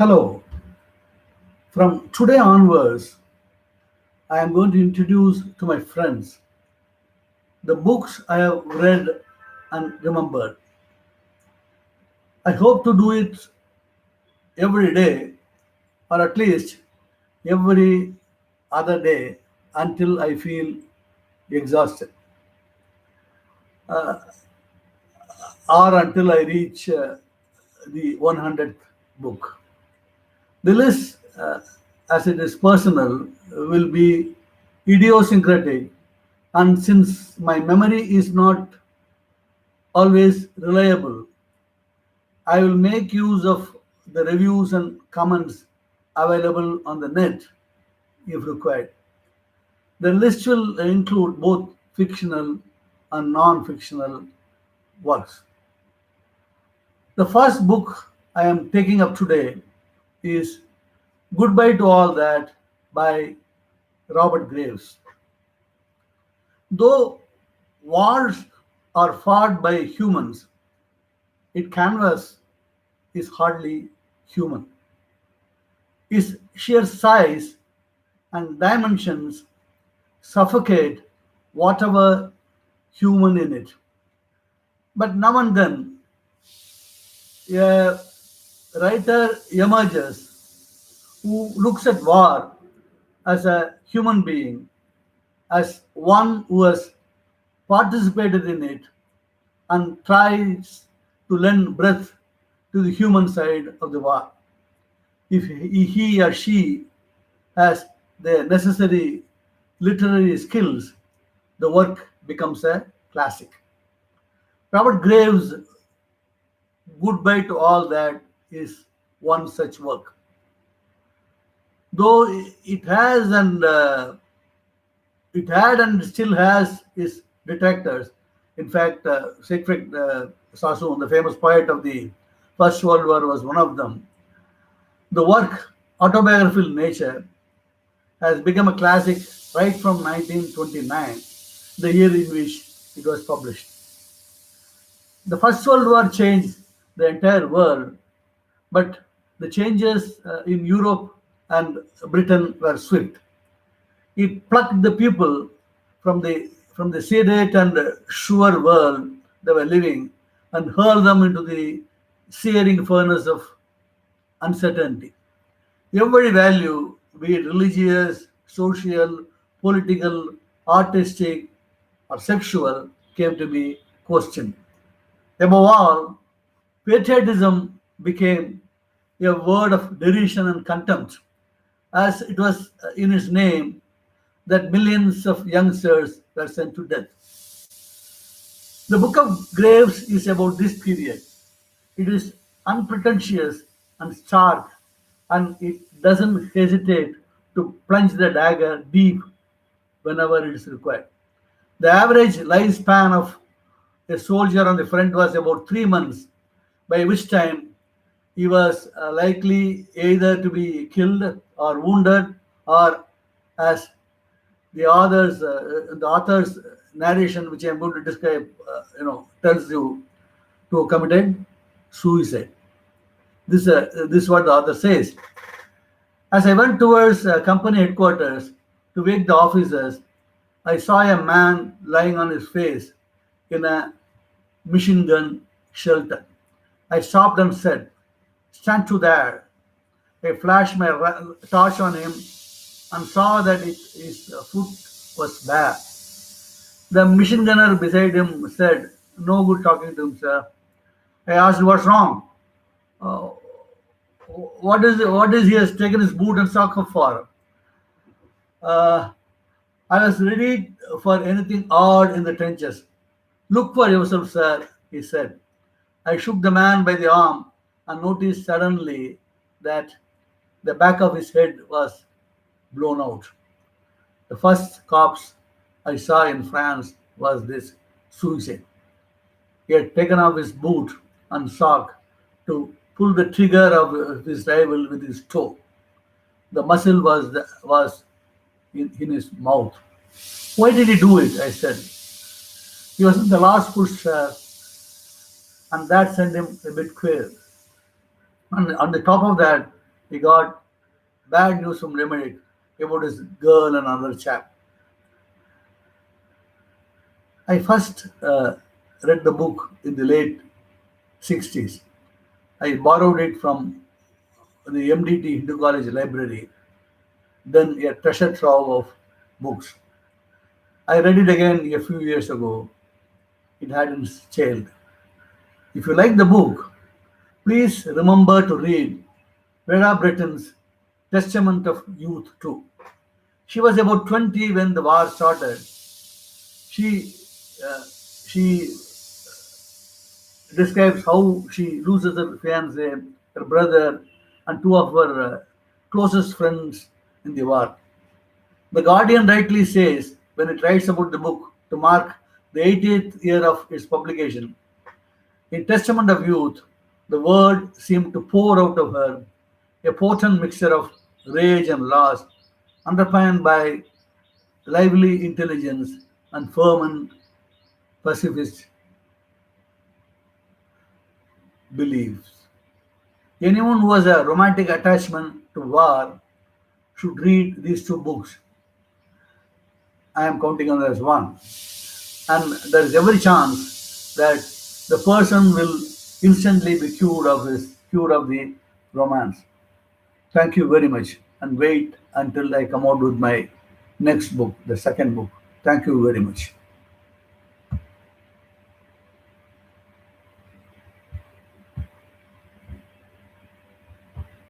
Hello. From today onwards, I am going to introduce to my friends the books I have read and remembered. I hope to do it every day or at least every other day until I feel exhausted or until I reach the 100th book. The list, as it is personal, will be idiosyncratic, and since my memory is not always reliable, I will make use of the reviews and comments available on the net if required. The list will include both fictional and non fictional works. The first book I am taking up today is Goodbye to All That by Robert Graves. Though wars are fought by humans, its canvas is hardly human. Its sheer size and dimensions suffocate whatever human in it. But now and then, a writer emerges who looks at war as a human being, as one who has participated in it and tries to lend breath to the human side of the war. If he or she has the necessary literary skills, the work becomes a classic. Robert Graves' Goodbye to All That is one such work. Though it has and it had and still has its detractors. In fact, Siegfried Sassoon, the famous poet of the First World War, was one of them. The work, autobiographical nature, has become a classic right from 1929, the year in which it was published. The First World War changed the entire world, but the changes in Europe and Britain were swift. It plucked the people from the sedate and sure world they were living and hurled them into the searing furnace of uncertainty. Every value, be it religious, social, political, artistic, or sexual, came to be questioned. Above all, patriotism became a word of derision and contempt, as it was in its name that millions of youngsters were sent to death. The Book of Graves is about this period. It is unpretentious and stark, and it doesn't hesitate to plunge the dagger deep whenever it is required. The average lifespan of a soldier on the front was about 3 months, by which time he was likely either to be killed or wounded, or as the author's narration, which I'm going to describe, tells you to committed suicide. This is what the author says. As I went towards company headquarters to wake the officers, I saw a man lying on his face in a machine gun shelter. I stopped and said, "Stand to there." I flashed my torch on him and saw that his foot was bare. The machine gunner beside him said, "No good talking to him, sir." I asked, "What's wrong? Uh, what is he has taken his boot and sock off for?" Uh, I was ready for anything odd in the trenches. "Look for yourself, sir," he said. I shook the man by the arm and noticed suddenly that the back of his head was blown out. The first corpse I saw in France was this suicide. He had taken off his boot and sock to pull the trigger of his rifle with his toe. The muzzle was in his mouth. "Why did he do it?" I said. He was in the last push, and that sent him a bit queer. And on the top of that, he got bad news from Limerick about his girl and another chap. I first read the book in the late 60s. I borrowed it from the MDT Hindu College library, then a treasure trove of books. I read it again a few years ago. It hadn't stalled. If you like the book, please remember to read Vera Britton's Testament of Youth too. She was about 20 when the war started. She describes how she loses her fiance, her brother, and two of her closest friends in the war. The Guardian rightly says, when it writes about the book to mark the 80th year of its publication, in Testament of Youth, the word seemed to pour out of her, a potent mixture of rage and loss, underpinned by lively intelligence and fervent pacifist beliefs. Anyone who has a romantic attachment to war should read these two books. I am counting on as one. And there is every chance that the person will instantly be cured of the romance. Thank you very much, and wait until I come out with my next book, the second book. Thank you very much.